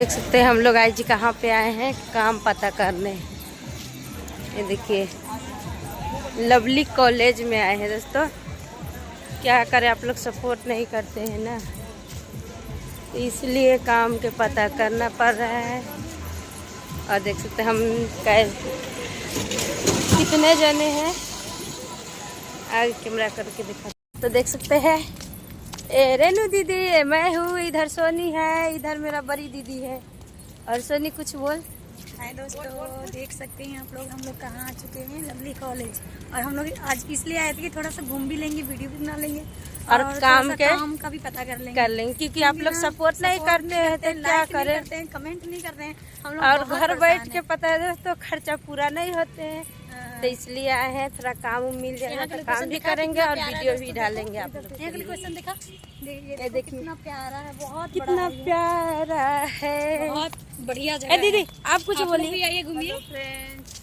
देख सकते हैं हम लोग आज कहाँ पे आए हैं काम पता करने। ये देखिए लवली कॉलेज में आए हैं दोस्तों। क्या करें, आप लोग सपोर्ट नहीं करते हैं ना, तो इसलिए काम के पता करना पड़ रहा है। और देख सकते हैं हम कितने जने हैं, आगे कैमरा करके दिखा तो देख सकते हैं। रेनू दीदी, मैं हूँ, इधर सोनी है, इधर मेरा बड़ी दीदी है। और सोनी कुछ बोल। हाय दोस्तों, देख सकते हैं आप लोग हम लोग कहाँ आ चुके हैं, लवली कॉलेज। और हम लोग आज इसलिए आए थे कि थोड़ा सा घूम भी लेंगे, वीडियो भी बना लेंगे और काम का भी पता कर लेंगे क्योंकि आप लोग सपोर्ट नहीं करते हैं तो क्या करें, कमेंट नहीं करते हैं हम लोग। और घर बैठ के पता है दोस्तों खर्चा पूरा नहीं होते हैं, तो इसलिए आए हैं। थोड़ा काम मिल जाएगा तो काम भी करेंगे और वीडियो भी डालेंगे आप लोग। क्वेश्चन देखा, ये देखिए कितना प्यारा है, बहुत कितना प्यारा है, बहुत बढ़िया जगह। दीदी आप कुछ बोलिए। आइए घूमिए फ्रेंड्स,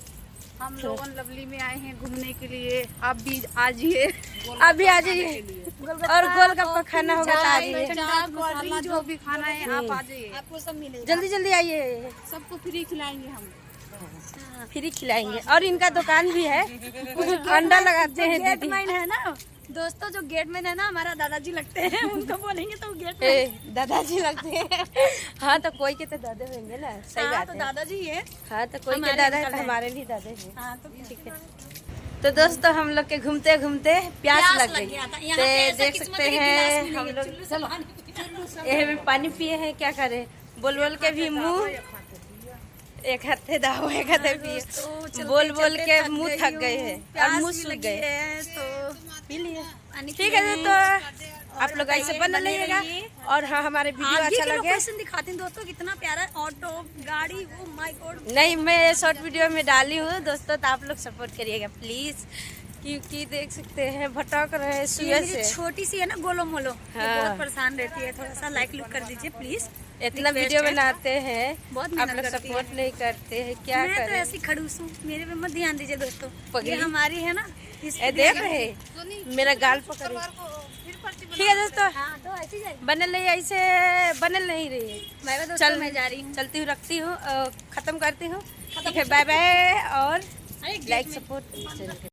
हम लोग लवली में आए हैं घूमने के लिए। आप भी आ जाइए, अभी आ जाइए और गोलगप्पा खाना होगा तो आ जाइए, जो भी खाना है आप आ जाइए, आपको सब मिलेगा। जल्दी जल्दी आइए, सबको फ्री खिलाएंगे हम, फ्री खिलाएंगे। और इनका दुकान भी है, अंडा लगाते हैं दीदी। गेटमैन है ना दोस्तों, जो गेटमैन है ना हमारा दादाजी लगते हैं, उनको बोलेंगे तो गेटमैन दादाजी लगते हैं। हाँ तो कोई के तो दादा होंगे ना, सही बात है। दादाजी है, हाँ तो कोई के दादा है तो हमारे भी दादा हैं। हाँ तो ठीक है। तो दोस्तों हम लोग के घूमते घूमते प्यास लग गई, तो देख सकते हैं हम लोग ये पानी पिए हैं। क्या करें, बोल बोल के भी मुँह, एक हाथे दाओ एक हाथे पिए, बोल बोल के मुँह थक गए हैं और मुँह सूख गए, तो पी लिए। ठीक है तो आप लोग ऐसे बना लीजिएगा। और हाँ, हमारे वीडियो अच्छा लगे दिखाते हैं दोस्तों, कितना प्यारा ऑटो गाड़ी, वो माय गॉड। नहीं, मैं शॉर्ट वीडियो में डाली हूँ दोस्तों, तो आप लोग सपोर्ट करिएगा प्लीज, क्योंकि देख सकते हैं भटक रहे हैं सुबह से। छोटी सी है ना गोलो मोलो, हाँ। बहुत परेशान रहती है, थोड़ा सा लाइक लुक कर दीजिए प्लीज। इतना वीडियो बनाते हैं, बहुत आप लोग सपोर्ट नहीं करते हैं, क्या मैं करें। तो ऐसी खड़ूस हूँ, मेरे पे मत ध्यान दीजिए दोस्तों, पगली ये हमारी है ना, देख रहे मेरा गाल पकड़। ठीक है दोस्तों, हाँ तो ऐसी जाए, बनल नहीं, ऐसे बनल नहीं रही। चल मैं जा रही हूँ, चलती हूँ, रखती हूँ, खत्म करती हूँ। ठीक है, बाय बाय और लाइक सपोर्ट।